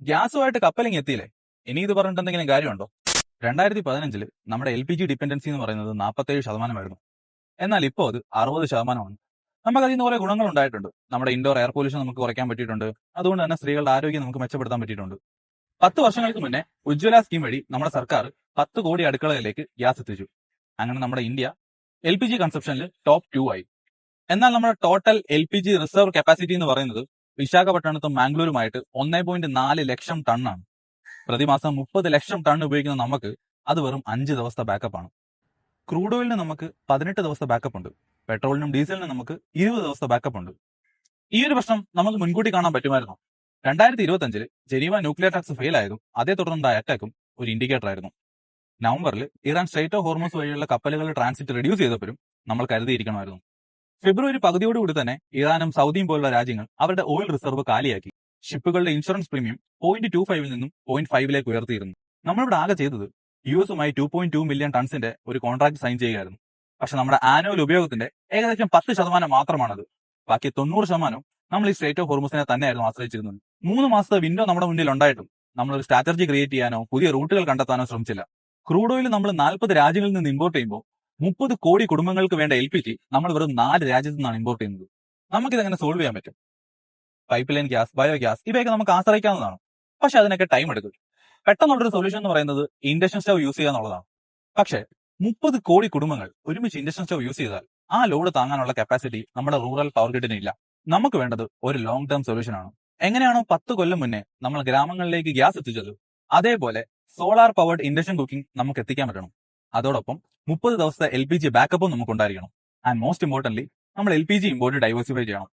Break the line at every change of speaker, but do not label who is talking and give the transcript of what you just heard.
ഗ്യാസുമായിട്ട് coupling എത്തിയില്ലേ? ഇനി ഇത് പറഞ്ഞിട്ട് എന്തെങ്കിലും കാര്യമുണ്ടോ? 2015 നമ്മുടെ LPG ഡിപ്പെൻഡൻസി എന്ന് പറയുന്നത് 47%. എന്നാൽ ഇപ്പോൾ അത് 60%. നമുക്ക് അതിൽ നിന്ന് കുറെ ഗുണങ്ങൾ ഉണ്ടായിട്ടുണ്ട്. നമ്മുടെ ഇൻഡോർ എയർ പൊല്യൂഷൻ നമുക്ക് കുറയ്ക്കാൻ പറ്റിയിട്ടുണ്ട്. അതുകൊണ്ട് തന്നെ സ്ത്രീകളുടെ ആരോഗ്യം നമുക്ക് മെച്ചപ്പെടുത്താൻ പറ്റിയിട്ടുണ്ട്. 10 വർഷങ്ങൾക്ക് മുന്നേ ഉജ്ജ്വല സ്കീം വഴി നമ്മുടെ സർക്കാർ 10 കോടി അടുക്കളകളിലേക്ക് ഗ്യാസ് എത്തിച്ചു. അങ്ങനെ നമ്മുടെ ഇന്ത്യ LPG കൺസപ്ഷനിൽ ടോപ്പ് 2 ആയി. എന്നാൽ നമ്മുടെ ടോട്ടൽ LPG റിസർവ് കപ്പാസിറ്റി എന്ന് പറയുന്നത് വിശാഖപട്ടണത്തും മാംഗ്ലൂരുമായിട്ട് 1.4 ലക്ഷം ടണ്ണാണ്. പ്രതിമാസം 30 ലക്ഷം ടൺ ഉപയോഗിക്കുന്ന നമുക്ക് അത് വെറും 5 ദിവസത്തെ ബാക്കപ്പ് ആണ്. ക്രൂഡ് ഓയിലിന് നമുക്ക് 18 ദിവസത്തെ ബാക്കപ്പ് ഉണ്ട്. പെട്രോളിനും ഡീസലിനും നമുക്ക് 20 ദിവസത്തെ ബാക്കപ്പ് ഉണ്ട്. ഈ ഒരു പ്രശ്നം നമുക്ക് മുൻകൂട്ടി കാണാൻ പറ്റുമായിരുന്നു. 2025 ജനീവ ന്യൂക്ലിയർ ടാക്സ് ഫെയിൽ ആയതും അതേ തുടർന്നുണ്ടായ അറ്റാക്കും ഒരു ഇൻഡിക്കേറ്റർ ആയിരുന്നു. നവംബറിൽ ഇറാൻ സ്ട്രൈറ്റ് ഓഫ് ഹോർമോസ് വഴിയുള്ള കപ്പലുകളുടെ ട്രാൻസിറ്റ് റെഡ്യൂസ് ചെയ്തപ്പോഴും നമ്മൾ കരുതിയിരിക്കണമായിരുന്നു. ഫെബ്രുവരി പകുതിയോടുകൂടി തന്നെ ഇറാനും സൗദിയും പോലുള്ള രാജ്യങ്ങൾ അവരുടെ ഓയിൽ റിസർവ് കാലിയാക്കി. ഷിപ്പുകളുടെ ഇൻഷുറൻസ് പ്രീമിയം 0.25 നിന്നും 0.5 ഉയർത്തിയിരുന്നു. നമ്മളിവിടെ ആകെ ചെയ്തത് യുഎസുമായി 2.2 മില്യൺ ടൺസിന്റെ ഒരു കോൺട്രാക്ട് സൈൻ ചെയ്യുകയായിരുന്നു. പക്ഷെ നമ്മുടെ ആനുവൽ ഉപയോഗത്തിന്റെ ഏകദേശം 10% മാത്രമാണത്. ബാക്കി 90% നമ്മൾ ഈ സ്ട്രേറ്റ് ഓഫ് ഹോർമസിനെ തന്നെയായിരുന്നു ആശ്രയിച്ചിരുന്നത്. 3 മാസത്തെ വിൻഡോ നമ്മുടെ മുന്നിൽ ഉണ്ടായിട്ടും നമ്മളൊരു സ്ട്രാറ്റജി ക്രിയേറ്റ് ചെയ്യാനോ പുതിയ റൂട്ടുകൾ കണ്ടെത്താനോ ശ്രമിച്ചില്ല. ക്രൂഡ് ഓയിൽ നമ്മൾ 40 രാജ്യങ്ങളിൽ നിന്ന് ഇമ്പോർട്ട് ചെയ്യുമ്പോൾ 30 കോടി കുടുംബങ്ങൾക്ക് വേണ്ട LPG നമ്മൾ വെറും 4 രാജ്യത്തു നിന്നാണ് ഇമ്പോർട്ട് ചെയ്യുന്നത്. നമുക്കിതെങ്ങനെ സോൾവ് ചെയ്യാൻ പറ്റും? പൈപ്പ് ലൈൻ ഗ്യാസ്, ബയോഗ്യാസ് ഇവയൊക്കെ നമുക്ക് ആശ്രയിക്കാവുന്നതാണ്. പക്ഷെ അതിനൊക്കെ ടൈം എടുക്കും. പെട്ടെന്നുള്ളൊരു സൊല്യൂഷൻ എന്ന് പറയുന്നത് ഇൻഡക്ഷൻ സ്റ്റവ് യൂസ് ചെയ്യുക എന്നുള്ളതാണ്. പക്ഷേ 30 കോടി കുടുംബങ്ങൾ ഒരുമിച്ച് ഇൻഡക്ഷൻ സ്റ്റവ് യൂസ് ചെയ്താൽ ആ ലോഡ് താങ്ങാനുള്ള കപ്പാസിറ്റി നമ്മുടെ റൂറൽ പവർ ഗ്രിഡിന് ഇല്ല. നമുക്ക് വേണ്ടത് ഒരു ലോങ് ടേം സൊല്യൂഷൻ ആണ്. എങ്ങനെയാണോ 10 കൊല്ലം മുന്നേ നമ്മൾ ഗ്രാമങ്ങളിലേക്ക് ഗ്യാസ് എത്തിച്ചത്, അതേപോലെ സോളാർ പവർഡ് ഇൻഡക്ഷൻ കുക്കിംഗ് നമുക്ക് എത്തിക്കാൻ പറ്റണം. അതോടൊപ്പം 30 ദിവസത്തെ LPG ബാക്കപ്പും നമുക്ക് ഉണ്ടായിരിക്കണം. ആൻഡ് മോസ്റ്റ് ഇമ്പോർട്ടന്റ്ലി നമ്മൾ LPG ഇമ്പോർട്ട് ഡൈവേഴ്സിഫൈ ചെയ്യണം.